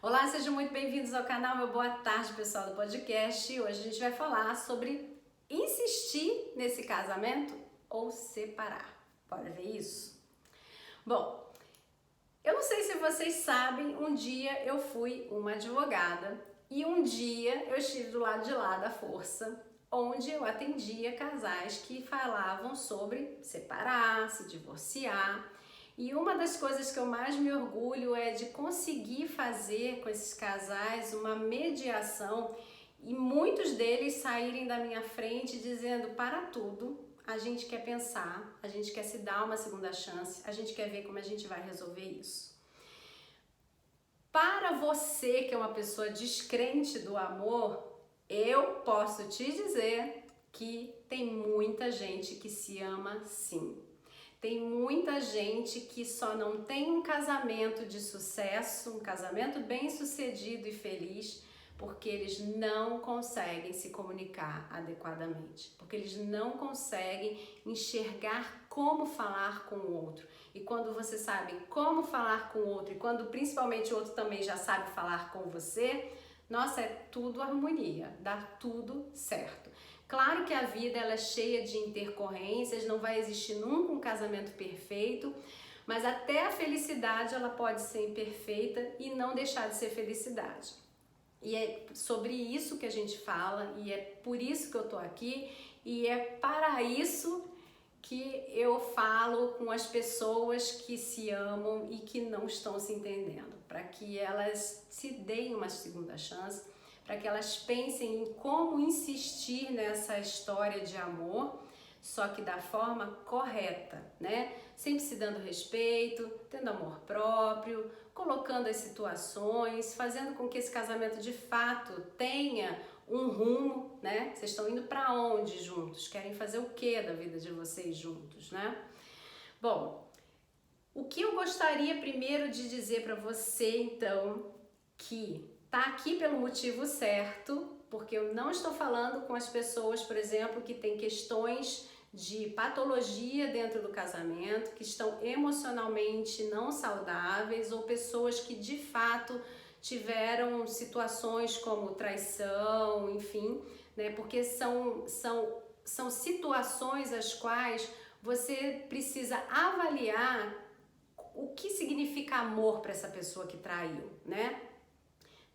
Olá, sejam muito bem-vindos ao canal. Meu boa tarde, pessoal do podcast. Hoje a gente vai falar sobre insistir nesse casamento ou separar. Bora ver isso? Bom, eu não sei se vocês sabem, um dia eu fui uma advogada e um dia eu estive do lado de lá da força, onde eu atendia casais que falavam sobre separar, se divorciar. E uma das coisas que eu mais me orgulho é de conseguir fazer com esses casais uma mediação e muitos deles saírem da minha frente dizendo: para tudo, a gente quer pensar, a gente quer se dar uma segunda chance, a gente quer ver como a gente vai resolver isso. Para você que é uma pessoa descrente do amor, eu posso te dizer que tem muita gente que se ama sim. Tem muita gente que só não tem um casamento de sucesso, um casamento bem-sucedido e feliz, porque eles não conseguem se comunicar adequadamente, porque eles não conseguem enxergar como falar com o outro. E quando você sabe como falar com o outro, e quando principalmente o outro também já sabe falar com você, nossa, é tudo harmonia, dá tudo certo. Claro que a vida ela é cheia de intercorrências, não vai existir nunca um casamento perfeito, mas até a felicidade ela pode ser imperfeita e não deixar de ser felicidade. E é sobre isso que a gente fala, e é por isso que eu tô aqui, e é para isso que eu falo com as pessoas que se amam e que não estão se entendendo, para que elas se deem uma segunda chance, para que elas pensem em como insistir nessa história de amor, só que da forma correta, né? Sempre se dando respeito, tendo amor próprio, colocando as situações, fazendo com que esse casamento de fato tenha um rumo, né? Vocês estão indo para onde juntos? Querem fazer o que da vida de vocês juntos, né? Bom, o que eu gostaria primeiro de dizer para você, então, que tá aqui pelo motivo certo, porque eu não estou falando com as pessoas, por exemplo, que têm questões de patologia dentro do casamento, que estão emocionalmente não saudáveis, ou pessoas que de fato tiveram situações como traição, enfim, né? Porque são situações as quais você precisa avaliar o que significa amor para essa pessoa que traiu, né?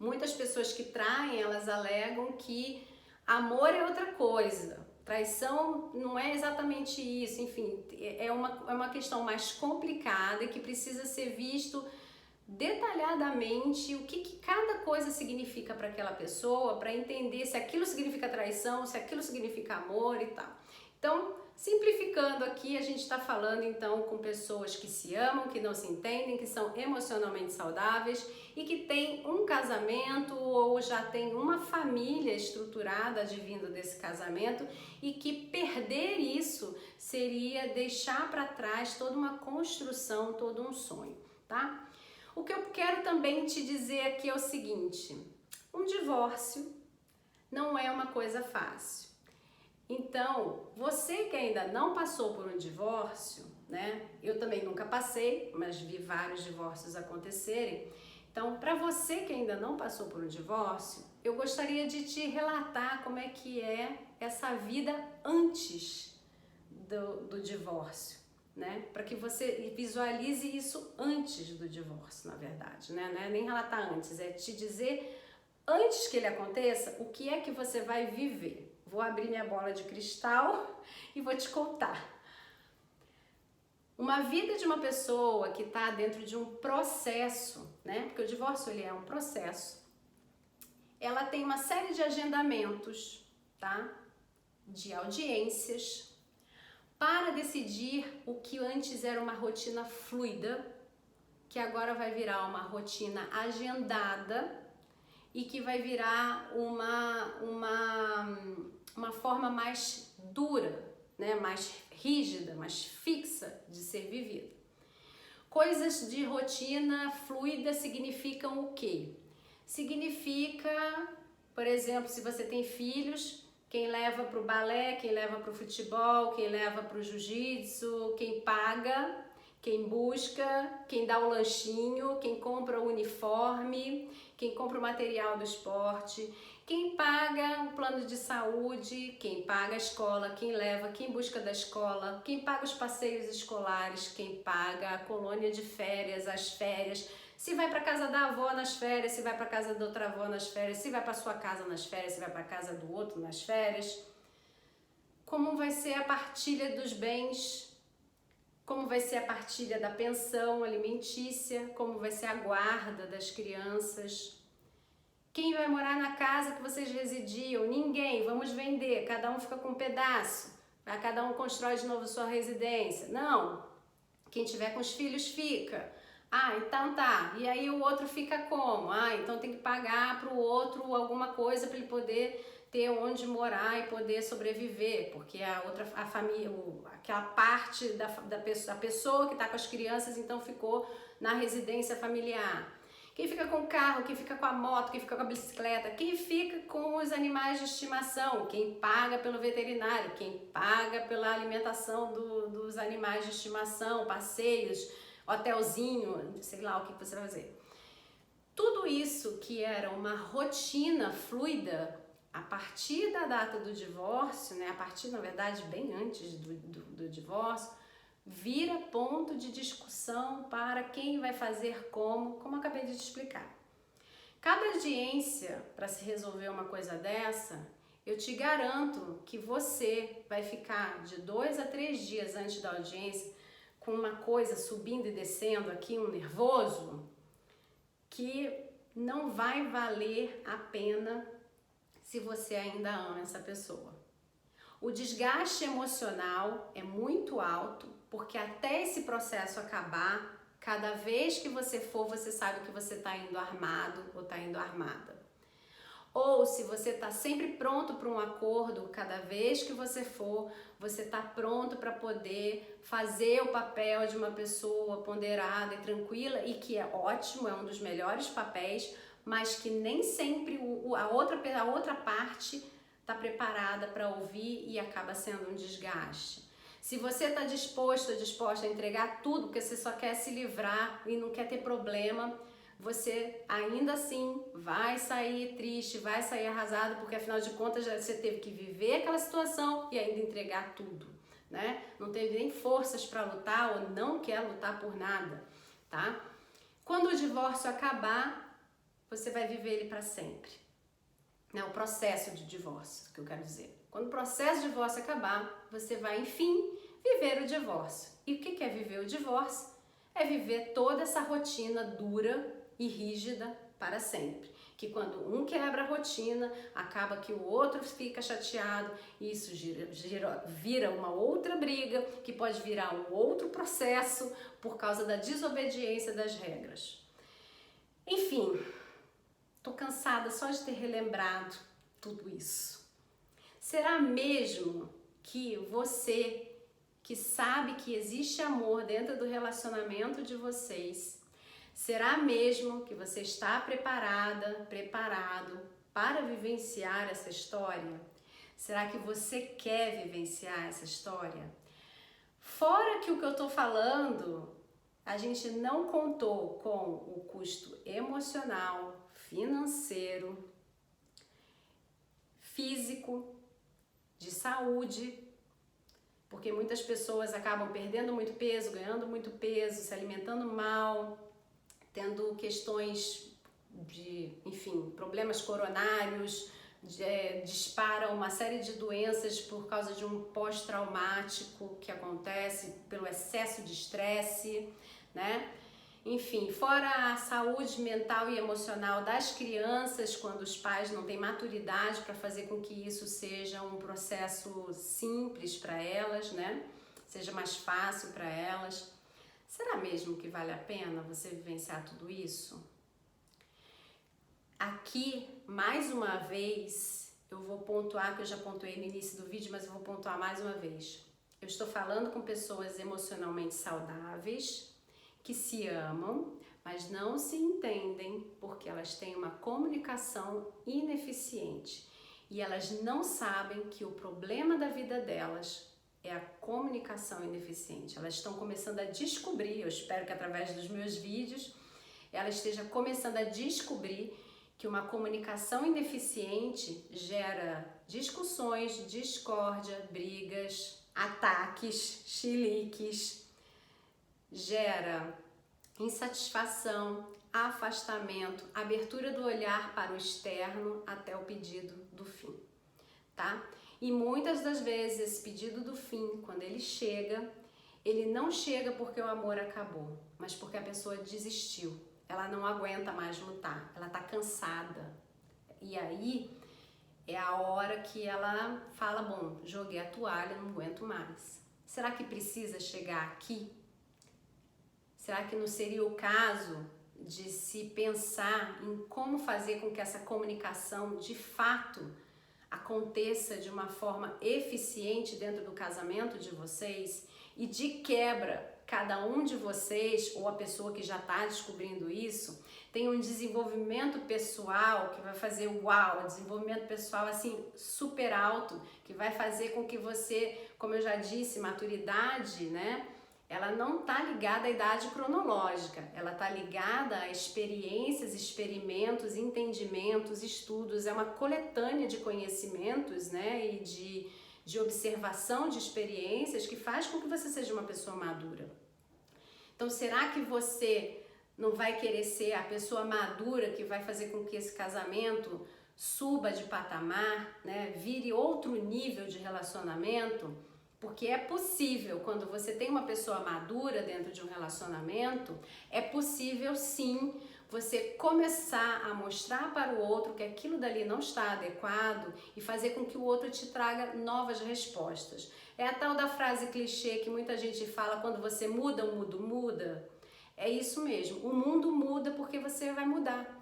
Muitas pessoas que traem, elas alegam que amor é outra coisa, traição não é exatamente isso, enfim, é uma questão mais complicada e que precisa ser visto detalhadamente o que cada coisa significa para aquela pessoa, para entender se aquilo significa traição, se aquilo significa amor e tal. Então, simplificando aqui, a gente está falando então com pessoas que se amam, que não se entendem, que são emocionalmente saudáveis e que têm um casamento ou já tem uma família estruturada advindo desse casamento e que perder isso seria deixar para trás toda uma construção, todo um sonho, tá? O que eu quero também te dizer aqui é o seguinte: um divórcio não é uma coisa fácil. Então, você que ainda não passou por um divórcio, né? Eu também nunca passei, mas vi vários divórcios acontecerem. Então, para você que ainda não passou por um divórcio, eu gostaria de te relatar como é que é essa vida antes do divórcio, né? Para que você visualize isso antes do divórcio, na verdade, né? Não é nem relatar antes, é te dizer antes que ele aconteça o que é que você vai viver. Vou abrir minha bola de cristal e vou te contar. Uma vida de uma pessoa que está dentro de um processo, né? Porque o divórcio ele é um processo. Ela tem uma série de agendamentos, tá? De audiências, para decidir o que antes era uma rotina fluida, que agora vai virar uma rotina agendada e que vai virar uma forma mais dura, né? Mais rígida, mais fixa de ser vivida. Coisas de rotina fluida significam o quê? Significa, por exemplo, se você tem filhos, quem leva para o balé, quem leva para o futebol, quem leva para o jiu-jitsu, quem paga, quem busca, quem dá o lanchinho, quem compra o uniforme, quem compra o material do esporte, quem paga o plano de saúde, quem paga a escola, quem leva, quem busca da escola, quem paga os passeios escolares, quem paga a colônia de férias, as férias, se vai para casa da avó nas férias, se vai para casa da outra avó nas férias, se vai para sua casa nas férias, se vai para casa do outro nas férias. Como vai ser a partilha dos bens? Como vai ser a partilha da pensão alimentícia? Como vai ser a guarda das crianças? Quem vai morar na casa que vocês residiam? Ninguém, vamos vender, cada um fica com um pedaço, cada um constrói de novo sua residência. Não, quem tiver com os filhos fica. Ah, então tá, e aí o outro fica como? Ah, então tem que pagar para o outro alguma coisa para ele poder ter onde morar e poder sobreviver, porque a família, aquela parte da pessoa que está com as crianças, então ficou na residência familiar. Quem fica com o carro, quem fica com a moto, quem fica com a bicicleta, quem fica com os animais de estimação, quem paga pelo veterinário, quem paga pela alimentação dos animais de estimação, passeios, hotelzinho, sei lá o que você vai fazer. Tudo isso que era uma rotina fluida, a partir da data do divórcio, né, a partir, na verdade, bem antes do divórcio, vira ponto de discussão para quem vai fazer como eu acabei de te explicar. Cada audiência, para se resolver uma coisa dessa, eu te garanto que você vai ficar de 2 a 3 dias antes da audiência com uma coisa subindo e descendo aqui, um nervoso, que não vai valer a pena se você ainda ama essa pessoa. O desgaste emocional é muito alto, porque até esse processo acabar, cada vez que você for, você sabe que você está indo armado ou está indo armada. Ou se você está sempre pronto para um acordo, cada vez que você for, você está pronto para poder fazer o papel de uma pessoa ponderada e tranquila, e que é ótimo, é um dos melhores papéis, mas que nem sempre a outra parte está preparada para ouvir e acaba sendo um desgaste. Se você está disposta a entregar tudo, porque você só quer se livrar e não quer ter problema, você ainda assim vai sair triste, vai sair arrasado, porque afinal de contas você teve que viver aquela situação e ainda entregar tudo, né? Não teve nem forças para lutar ou não quer lutar por nada, tá? Quando o divórcio acabar, você vai viver ele para sempre. Né? O processo de divórcio, que eu quero dizer. Quando o processo de divórcio acabar, você vai, enfim, viver o divórcio. E o que é viver o divórcio? É viver toda essa rotina dura e rígida para sempre. Que quando um quebra a rotina, acaba que o outro fica chateado, e isso vira uma outra briga, que pode virar um outro processo por causa da desobediência das regras. Enfim, tô cansada só de ter relembrado tudo isso. Será mesmo que você, que sabe que existe amor dentro do relacionamento de vocês, será mesmo que você está preparado para vivenciar essa história? Será que você quer vivenciar essa história? Fora que o que eu tô falando, a gente não contou com o custo emocional, financeiro, físico, de saúde, porque muitas pessoas acabam perdendo muito peso, ganhando muito peso, se alimentando mal, tendo questões de, enfim, problemas coronários, disparam uma série de doenças por causa de um pós-traumático que acontece pelo excesso de estresse, né? Enfim, fora a saúde mental e emocional das crianças, quando os pais não têm maturidade para fazer com que isso seja um processo simples para elas, né? Seja mais fácil para elas. Será mesmo que vale a pena você vivenciar tudo isso? Aqui, mais uma vez, eu vou pontuar, que eu já pontuei no início do vídeo, mas eu vou pontuar mais uma vez. Eu estou falando com pessoas emocionalmente saudáveis, que se amam, mas não se entendem porque elas têm uma comunicação ineficiente e elas não sabem que o problema da vida delas é a comunicação ineficiente. Elas estão começando a descobrir, eu espero que através dos meus vídeos ela esteja começando a descobrir que uma comunicação ineficiente gera discussões, discórdia, brigas, ataques, chiliques, gera insatisfação, afastamento, abertura do olhar para o externo até o pedido do fim, tá? E muitas das vezes esse pedido do fim, quando ele chega, ele não chega porque o amor acabou, mas porque a pessoa desistiu. Ela não aguenta mais lutar, ela tá cansada. E aí é a hora que ela fala, bom, joguei a toalha, não aguento mais. Será que precisa chegar aqui? Será que não seria o caso de se pensar em como fazer com que essa comunicação de fato aconteça de uma forma eficiente dentro do casamento de vocês e de quebra, cada um de vocês ou a pessoa que já está descobrindo isso tem um desenvolvimento pessoal que vai fazer uau, desenvolvimento pessoal assim super alto, que vai fazer com que você, como eu já disse, maturidade, né? Ela não está ligada à idade cronológica, ela está ligada a experiências, experimentos, entendimentos, estudos, é uma coletânea de conhecimentos, né, e de observação de experiências que faz com que você seja uma pessoa madura. Então, será que você não vai querer ser a pessoa madura que vai fazer com que esse casamento suba de patamar, né, vire outro nível de relacionamento? Porque é possível, quando você tem uma pessoa madura dentro de um relacionamento, é possível sim você começar a mostrar para o outro que aquilo dali não está adequado e fazer com que o outro te traga novas respostas. É a tal da frase clichê que muita gente fala, quando você muda, o mundo muda. É isso mesmo, o mundo muda porque você vai mudar.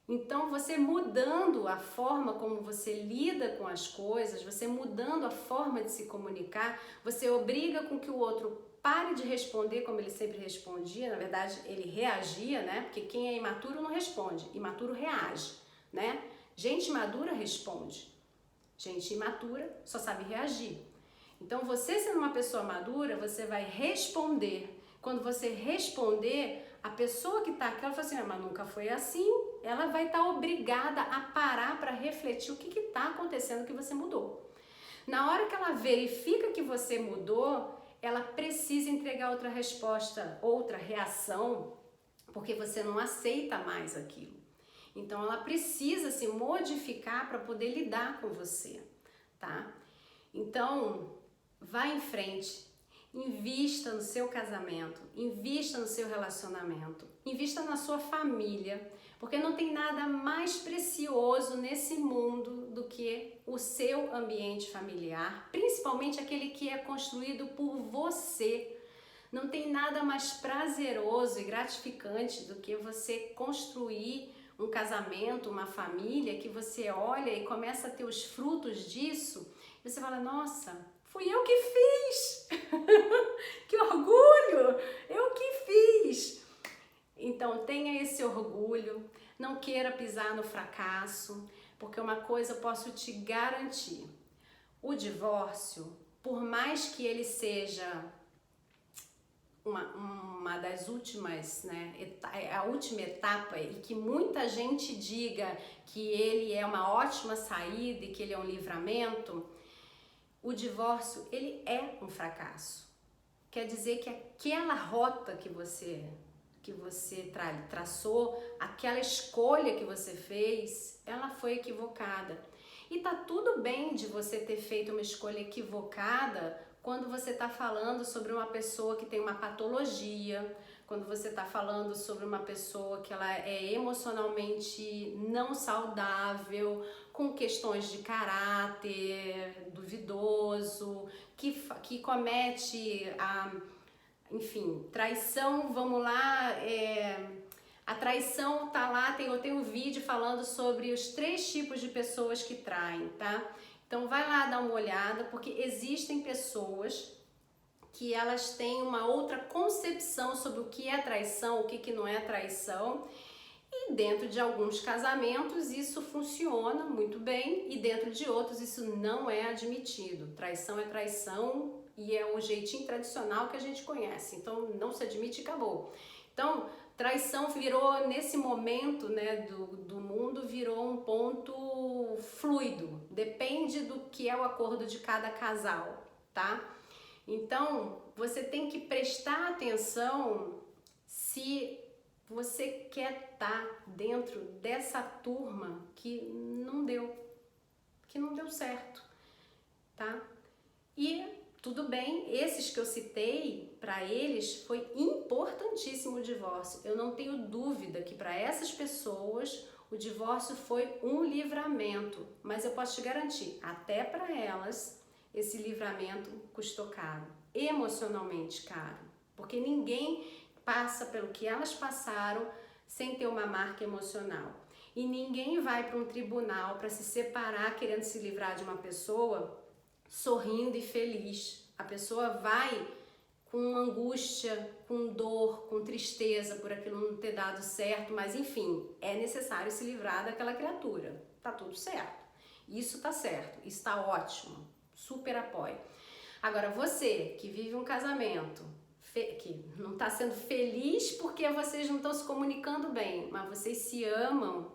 Então, você mudando a forma como você lida com as coisas, você mudando a forma de se comunicar, você obriga com que o outro pare de responder como ele sempre respondia. Na verdade, ele reagia, né? Porque quem é imaturo não responde, imaturo reage, né? Gente madura responde, gente imatura só sabe reagir. Então, você sendo uma pessoa madura, você vai responder. Quando você responder, a pessoa que está aqui, ela fala assim, mas nunca foi assim. Ela vai estar obrigada a parar para refletir o que está acontecendo que você mudou. Na hora que ela verifica que você mudou, ela precisa entregar outra resposta, outra reação, porque você não aceita mais aquilo. Então, ela precisa se modificar para poder lidar com você, tá? Então, vá em frente. Invista no seu casamento, invista no seu relacionamento, invista na sua família, porque não tem nada mais precioso nesse mundo do que o seu ambiente familiar, principalmente aquele que é construído por você. Não tem nada mais prazeroso e gratificante do que você construir um casamento, uma família, que você olha e começa a ter os frutos disso, e você fala, nossa, fui eu que fiz! Que orgulho! Eu que fiz! Então tenha esse orgulho, não queira pisar no fracasso, porque uma coisa eu posso te garantir, o divórcio, por mais que ele seja uma das últimas, né, a última etapa, e que muita gente diga que ele é uma ótima saída e que ele é um livramento, o divórcio, ele é um fracasso. Quer dizer que aquela rota que você traçou, aquela escolha que você fez, ela foi equivocada. E tá tudo bem de você ter feito uma escolha equivocada quando você está falando sobre uma pessoa que tem uma patologia, quando você está falando sobre uma pessoa que ela é emocionalmente não saudável, com questões de caráter duvidoso, que comete enfim, traição, vamos lá, a traição tá lá, eu tenho um vídeo falando sobre os 3 tipos de pessoas que traem, tá? Então vai lá dar uma olhada, porque existem pessoas que elas têm uma outra concepção sobre o que é traição, o que não é traição, e dentro de alguns casamentos isso funciona muito bem, e dentro de outros isso não é admitido. Traição é traição, e é um jeitinho tradicional que a gente conhece, então não se admite e acabou. Então, Traição virou, nesse momento, né, do mundo, virou um ponto fluido. Depende do que é o acordo de cada casal, tá? Então, você tem que prestar atenção se você quer estar dentro dessa turma que não deu certo, tá? E tudo bem, esses que eu citei, para eles foi importantíssimo o divórcio. Eu não tenho dúvida que para essas pessoas o divórcio foi um livramento, mas eu posso te garantir, até para elas, esse livramento custou caro, emocionalmente caro, porque ninguém passa pelo que elas passaram sem ter uma marca emocional. E ninguém vai para um tribunal para se separar querendo se livrar de uma pessoa sorrindo e feliz. A pessoa vai com angústia, com dor, com tristeza por aquilo não ter dado certo, mas enfim, é necessário se livrar daquela criatura. Tá tudo certo. Isso tá certo, isso tá ótimo. Super apoio. Agora, você que vive um casamento que não está sendo feliz porque vocês não estão se comunicando bem, mas vocês se amam,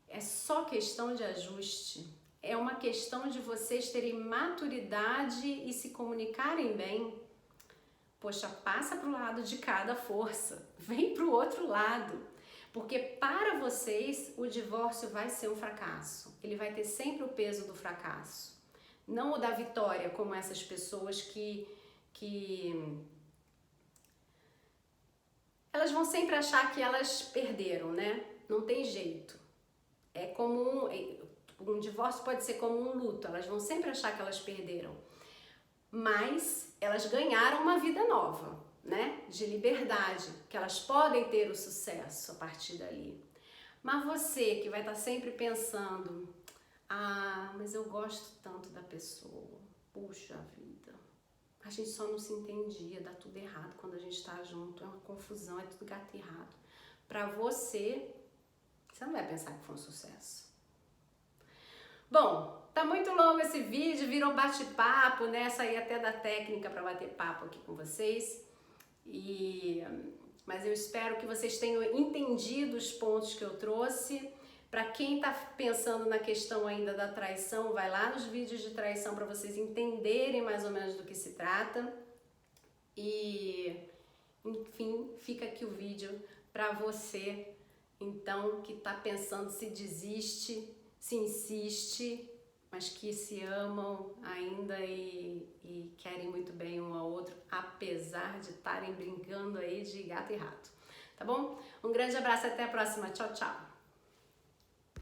é só questão de ajuste. É uma questão de vocês terem maturidade e se comunicarem bem. Poxa, passa para o lado de cada força, vem para o outro lado. Porque para vocês o divórcio vai ser um fracasso. Ele vai ter sempre o peso do fracasso. Não o da vitória, como essas pessoas que elas vão sempre achar que elas perderam, né? Não tem jeito. É como um divórcio pode ser como um luto, elas vão sempre achar que elas perderam. Mas elas ganharam uma vida nova, né? De liberdade, que elas podem ter o sucesso a partir dali. Mas você que vai estar sempre pensando, mas eu gosto tanto da pessoa, puxa vida, a gente só não se entendia, dá tudo errado quando a gente está junto, é uma confusão, é tudo gato errado. Pra você não vai pensar que foi um sucesso. Bom, tá muito longo esse vídeo, virou bate-papo, né? Saí até da técnica para bater papo aqui com vocês. Mas eu espero que vocês tenham entendido os pontos que eu trouxe. Para quem tá pensando na questão ainda da traição, vai lá nos vídeos de traição para vocês entenderem mais ou menos do que se trata. E, enfim, fica aqui o vídeo para você, então, que tá pensando se desiste, se insiste, mas que se amam ainda e querem muito bem um ao outro, apesar de estarem brincando aí de gato e rato. Tá bom? Um grande abraço, até a próxima. Tchau, tchau!